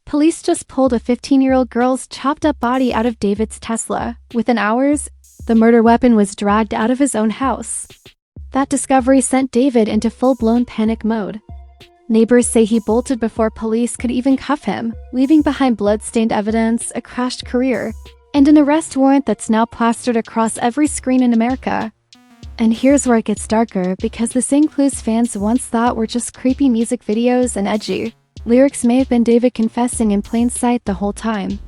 Police just pulled a 15-year-old girl's chopped-up body out of David's Tesla. Within hours, the murder weapon was dragged out of his own house. That discovery sent David into full-blown panic mode. Neighbors say he bolted before police could even cuff him, leaving behind blood-stained evidence, a crashed career, and an arrest warrant that's now plastered across every screen in America. And here's where it gets darker, because the same clues fans once thought were just creepy music videos and edgy lyrics may have been David confessing in plain sight the whole time.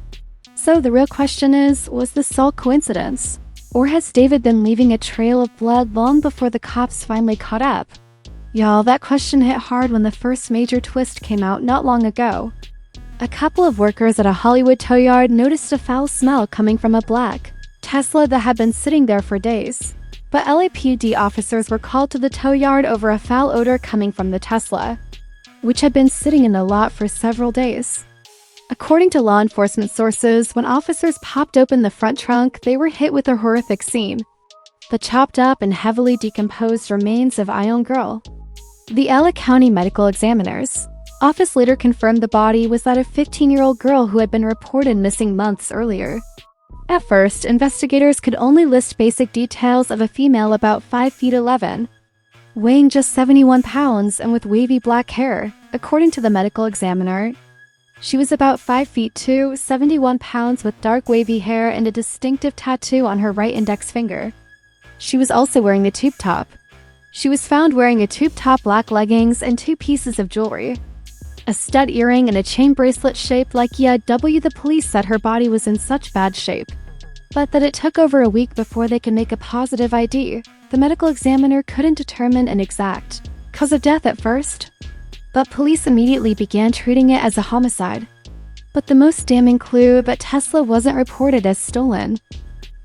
So the real question is, was this all coincidence? Or has David been leaving a trail of blood long before the cops finally caught up? Y'all, that question hit hard when the first major twist came out not long ago. A couple of workers at a Hollywood tow yard noticed a foul smell coming from a black Tesla that had been sitting there for days. But LAPD officers were called to the tow yard over a foul odor coming from the Tesla, which had been sitting in the lot for several days. According to law enforcement sources, when officers popped open the front trunk, they were hit with a horrific scene: the chopped up and heavily decomposed remains of a young girl. The LA County Medical Examiner's office later confirmed the body was that of a 15-year-old girl who had been reported missing months earlier. At first, investigators could only list basic details of a female about 5 feet 11, weighing just 71 pounds and with wavy black hair. According to the medical examiner, she was about 5 feet 2, 71 pounds with dark wavy hair and a distinctive tattoo on her right index finger. She was also wearing a tube top. She was found wearing a tube top, black leggings, and 2 pieces of jewelry: a stud earring and a chain bracelet shaped like The police said her body was in such bad shape, but that it took over a week before they could make a positive ID. The medical examiner couldn't determine an exact cause of death at first, but police immediately began treating it as a homicide. But the most damning clue: that Tesla wasn't reported as stolen.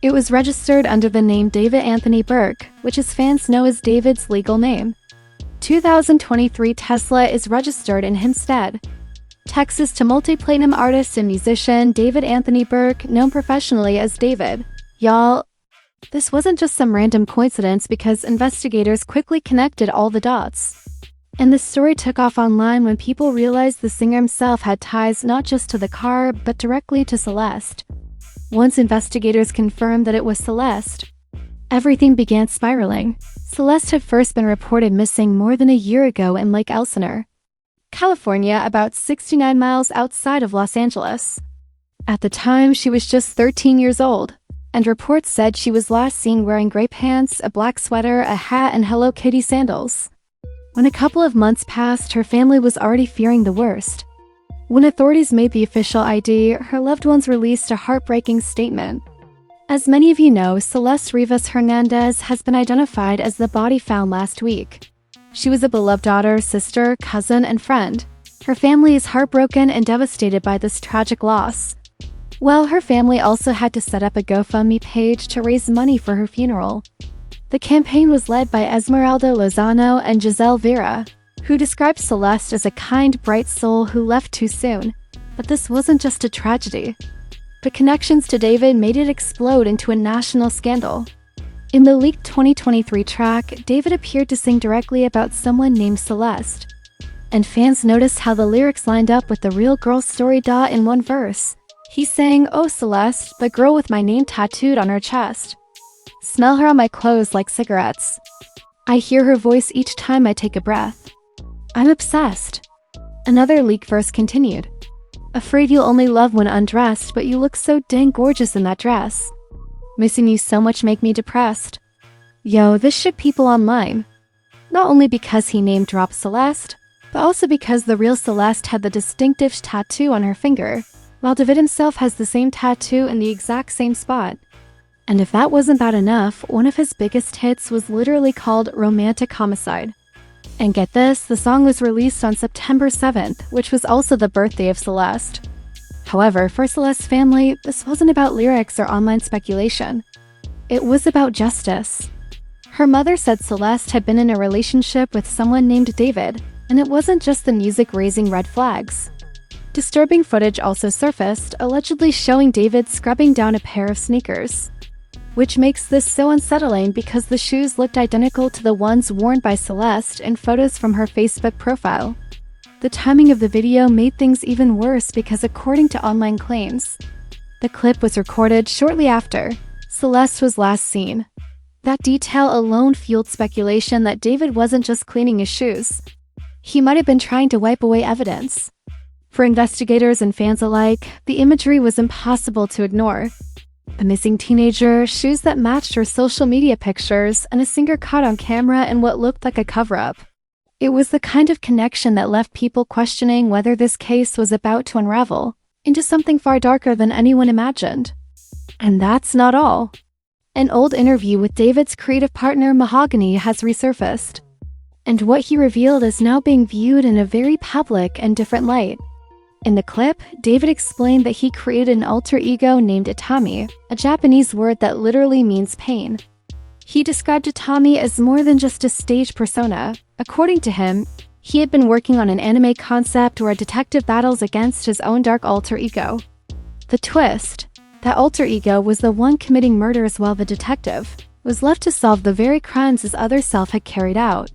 It was registered under the name David Anthony Burke, which his fans know as David's legal name. 2023 Tesla is registered in Hempstead, Texas, to multi-platinum artist and musician David Anthony Burke, known professionally as David. Y'all, this wasn't just some random coincidence, because investigators quickly connected all the dots. And the story took off online when people realized the singer himself had ties not just to the car, but directly to Celeste. Once investigators confirmed that it was Celeste, everything began spiraling. Celeste had first been reported missing more than a year ago in Lake Elsinore, California, about 69 miles outside of Los Angeles. At the time, she was just 13 years old, and reports said she was last seen wearing gray pants, a black sweater, a hat, and Hello Kitty sandals. When a couple of months passed, her family was already fearing the worst. When authorities made the official ID, her loved ones released a heartbreaking statement. As many of you know, Celeste Rivas Hernandez has been identified as the body found last week. She was a beloved daughter, sister, cousin, and friend. Her family is heartbroken and devastated by this tragic loss. Well, her family also had to set up a GoFundMe page to raise money for her funeral. The campaign was led by Esmeralda Lozano and Giselle Vera, who described Celeste as a kind, bright soul who left too soon. But this wasn't just a tragedy. The connections to David made it explode into a national scandal. In the leaked 2023 track, David appeared to sing directly about someone named Celeste, and fans noticed how the lyrics lined up with the real girl's story. In one verse, he sang, "Oh Celeste, the girl with my name tattooed on her chest. Smell her on my clothes like cigarettes. I hear her voice each time I take a breath. I'm obsessed." Another leak verse continued, "Afraid you'll only love when undressed, but you look so dang gorgeous in that dress. Missing you so much make me depressed." Yo, this shook people online. Not only because he name-dropped Celeste, but also because the real Celeste had the distinctive tattoo on her finger, while David himself has the same tattoo in the exact same spot. And if that wasn't bad enough, one of his biggest hits was literally called Romantic Homicide. And get this, the song was released on September 7th, which was also the birthday of Celeste. However, for Celeste's family, this wasn't about lyrics or online speculation. It was about justice. Her mother said Celeste had been in a relationship with someone named David, and it wasn't just the music raising red flags. Disturbing footage also surfaced, allegedly showing David scrubbing down a pair of sneakers, which makes this so unsettling because the shoes looked identical to the ones worn by Celeste in photos from her Facebook profile. The timing of the video made things even worse because, according to online claims, the clip was recorded shortly after Celeste was last seen. That detail alone fueled speculation that David wasn't just cleaning his shoes. He might have been trying to wipe away evidence. For investigators and fans alike, the imagery was impossible to ignore. The missing teenager, shoes that matched her social media pictures, and a singer caught on camera in what looked like a cover-up. It was the kind of connection that left people questioning whether this case was about to unravel into something far darker than anyone imagined. And that's not all. An old interview with David's creative partner Mahogany has resurfaced, and what he revealed is now being viewed in a very public and different light. In the clip, David explained that he created an alter ego named Itami, a Japanese word that literally means pain. He described Itami as more than just a stage persona. According to him, he had been working on an anime concept where a detective battles against his own dark alter ego. The twist: that alter ego was the one committing murders while the detective was left to solve the very crimes his other self had carried out.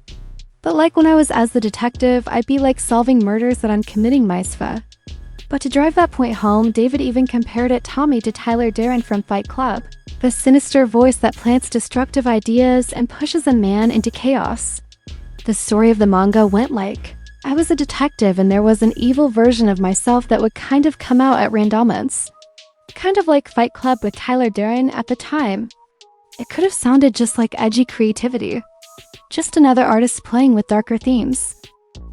But like when I was as the detective, I'd be like solving murders that I'm committing myself. But to drive that point home, David even compared Itami to Tyler Durden from Fight Club, the sinister voice that plants destructive ideas and pushes a man into chaos. The story of the manga went like, I was a detective and there was an evil version of myself that would kind of come out at random moments. Kind of like Fight Club with Tyler Durden at the time. It could have sounded just like edgy creativity. Just another artist playing with darker themes.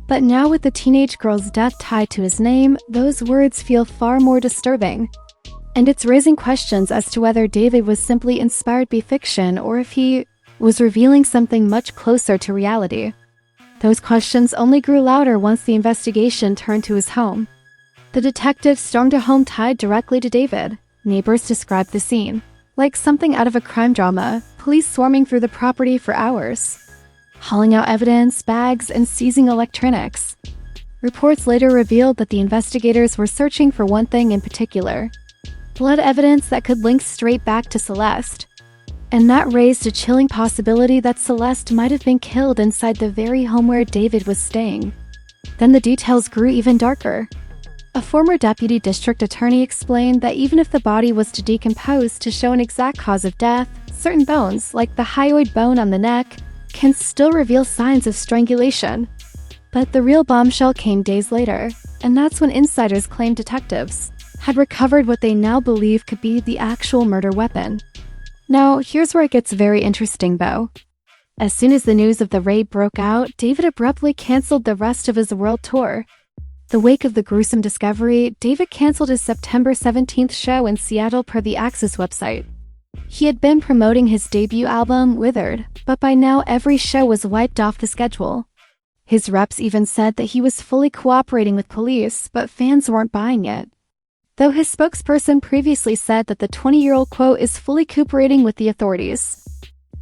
But now with the teenage girl's death tied to his name, those words feel far more disturbing. And it's raising questions as to whether David was simply inspired by fiction or if he was revealing something much closer to reality. Those questions only grew louder once the investigation turned to his home. The detective stormed a home tied directly to David. Neighbors described the scene like something out of a crime drama, police swarming through the property for hours, hauling out evidence, bags, and seizing electronics. Reports later revealed that the investigators were searching for one thing in particular: blood evidence that could link straight back to Celeste. And that raised a chilling possibility that Celeste might have been killed inside the very home where David was staying. Then the details grew even darker. A former deputy district attorney explained that even if the body was to decompose to show an exact cause of death, certain bones, like the hyoid bone on the neck, can still reveal signs of strangulation. But the real bombshell came days later, and that's when insiders claimed detectives had recovered what they now believe could be the actual murder weapon. Now, here's where it gets very interesting though. As soon as the news of the raid broke out, David abruptly canceled the rest of his world tour. The wake of the gruesome discovery, David canceled his September 17th show in Seattle per the Axis website. He had been promoting his debut album, Withered, but by now every show was wiped off the schedule. His reps even said that he was fully cooperating with police, but fans weren't buying it. Though his spokesperson previously said that the 20-year-old, quote, is fully cooperating with the authorities.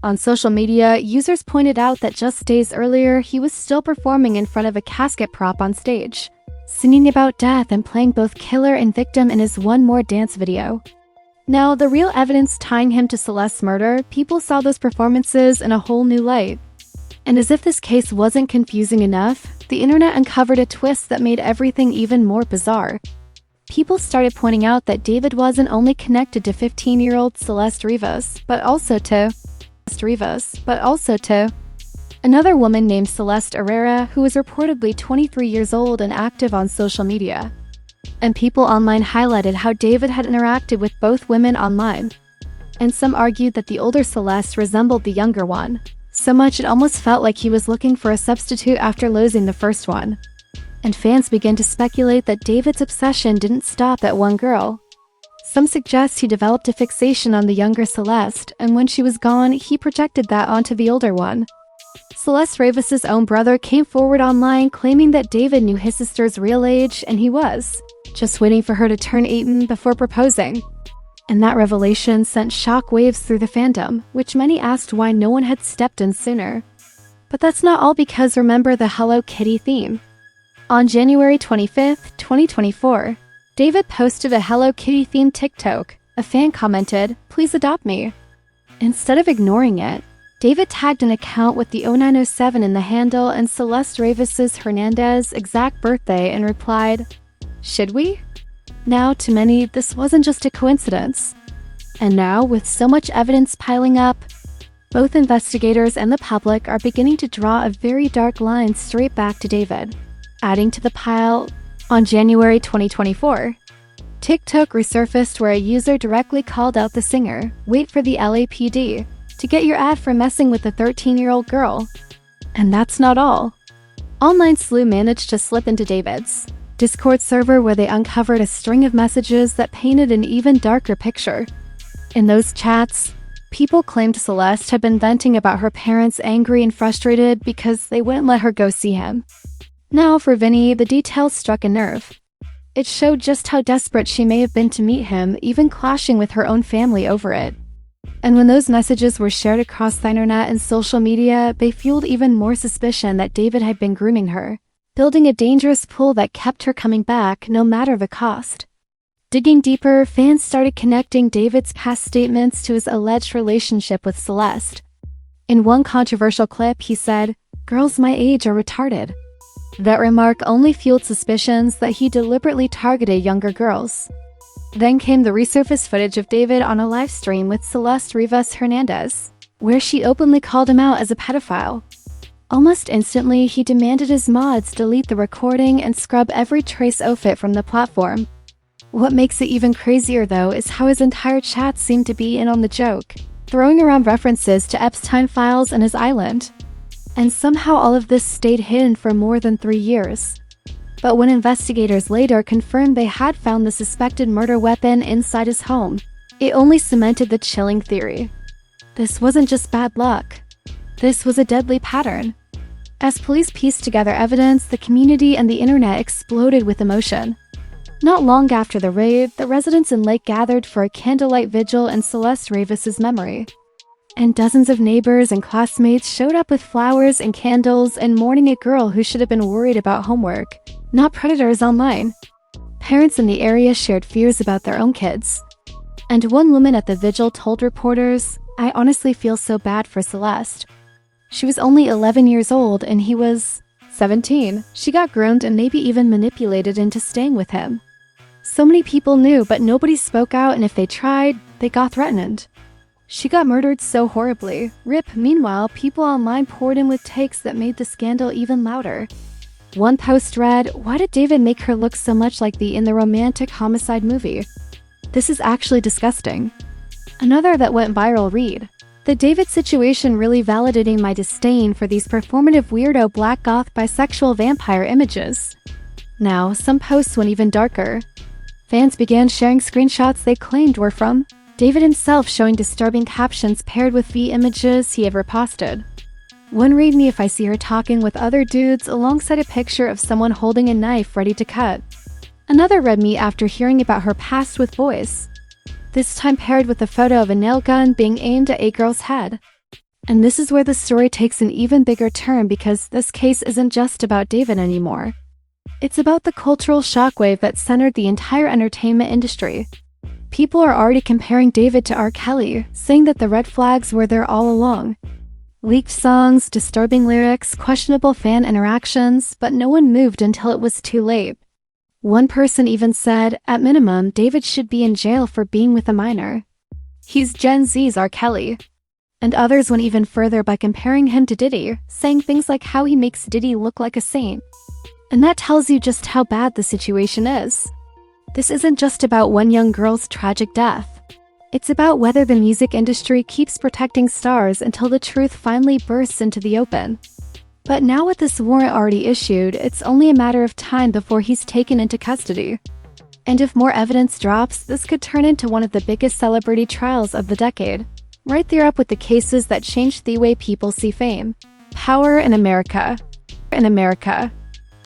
On social media, users pointed out that just days earlier, he was still performing in front of a casket prop on stage, singing about death and playing both killer and victim in his One More Dance video. Now, the real evidence tying him to Celeste's murder, people saw those performances in a whole new light. And as if this case wasn't confusing enough, the internet uncovered a twist that made everything even more bizarre. People started pointing out that David wasn't only connected to 15-year-old Celeste Rivas, but also to another woman named Celeste Herrera, who was reportedly 23 years old and active on social media. And people online highlighted how David had interacted with both women online. And some argued that the older Celeste resembled the younger one, so much it almost felt like he was looking for a substitute after losing the first one. And fans began to speculate that David's obsession didn't stop at one girl. Some suggest he developed a fixation on the younger Celeste, and when she was gone, he projected that onto the older one. Celeste Rivas' own brother came forward online claiming that David knew his sister's real age, and he was just waiting for her to turn 18 before proposing. And that revelation sent shock waves through the fandom, which many asked why no one had stepped in sooner. But that's not all, because remember the Hello Kitty theme. On January 25th, 2024, David posted a Hello Kitty themed TikTok. A fan commented, "Please adopt me." Instead of ignoring it, David tagged an account with the 0907 in the handle and Celeste Rivas' Hernandez exact birthday and replied, "Should we?" Now, to many, this wasn't just a coincidence. And now, with so much evidence piling up, both investigators and the public are beginning to draw a very dark line straight back to David. Adding to the pile, on January 2024, TikTok resurfaced where a user directly called out the singer, "Wait for the LAPD, to get your ad for messing with a 13-year-old girl." And that's not all. Online Sleuth managed to slip into David's Discord server where they uncovered a string of messages that painted an even darker picture. In those chats, people claimed Celeste had been venting about her parents angry and frustrated because they wouldn't let her go see him. Now, for Vinny, the details struck a nerve. It showed just how desperate she may have been to meet him, even clashing with her own family over it. And when those messages were shared across the internet and social media, they fueled even more suspicion that David had been grooming her, building a dangerous pool that kept her coming back no matter the cost. Digging deeper, fans started connecting David's past statements to his alleged relationship with Celeste. In one controversial clip, he said, "Girls my age are retarded." That remark only fueled suspicions that he deliberately targeted younger girls. Then came the resurfaced footage of David on a live stream with Celeste Rivas Hernandez, where she openly called him out as a pedophile. Almost instantly, he demanded his mods delete the recording and scrub every trace of it from the platform. What makes it even crazier, though, is how his entire chat seemed to be in on the joke, throwing around references to Epstein files and his island. And somehow all of this stayed hidden for more than 3 years. But when investigators later confirmed they had found the suspected murder weapon inside his home, it only cemented the chilling theory. This wasn't just bad luck. This was a deadly pattern. As police pieced together evidence, the community and the internet exploded with emotion. Not long after the raid, the residents in Lake gathered for a candlelight vigil in Celeste Rivas' memory. And dozens of neighbors and classmates showed up with flowers and candles and mourning a girl who should have been worried about homework, not predators online. Parents in the area shared fears about their own kids. And one woman at the vigil told reporters, "I honestly feel so bad for Celeste. She was only 11 years old and he was 17. She got groomed and maybe even manipulated into staying with him." So many people knew, but nobody spoke out, and if they tried, they got threatened. She got murdered so horribly. RIP. Meanwhile, people online poured in with takes that made the scandal even louder. One post read, "Why did David make her look so much like in the romantic homicide movie? This is actually disgusting." Another that went viral read, "The David situation really validating my disdain for these performative weirdo black goth bisexual vampire images." Now, some posts went even darker. Fans began sharing screenshots they claimed were from David himself, showing disturbing captions paired with the images he had reposted. One read me if I see her talking with other dudes alongside a picture of someone holding a knife ready to cut. Another read me after hearing about her past with boys, this time paired with a photo of a nail gun being aimed at a girl's head. And this is where the story takes an even bigger turn, because this case isn't just about David anymore. It's about the cultural shockwave that centered the entire entertainment industry. People are already comparing David to R. Kelly, saying that the red flags were there all along. Leaked songs, disturbing lyrics, questionable fan interactions, but no one moved until it was too late. One person even said, at minimum, David should be in jail for being with a minor. He's Gen Z's R. Kelly. And others went even further by comparing him to Diddy, saying things like how he makes Diddy look like a saint. And that tells you just how bad the situation is. This isn't just about one young girl's tragic death. It's about whether the music industry keeps protecting stars until the truth finally bursts into the open. But now with this warrant already issued, it's only a matter of time before he's taken into custody. And if more evidence drops, this could turn into one of the biggest celebrity trials of the decade. Right there up with the cases that changed the way people see fame. Power in America.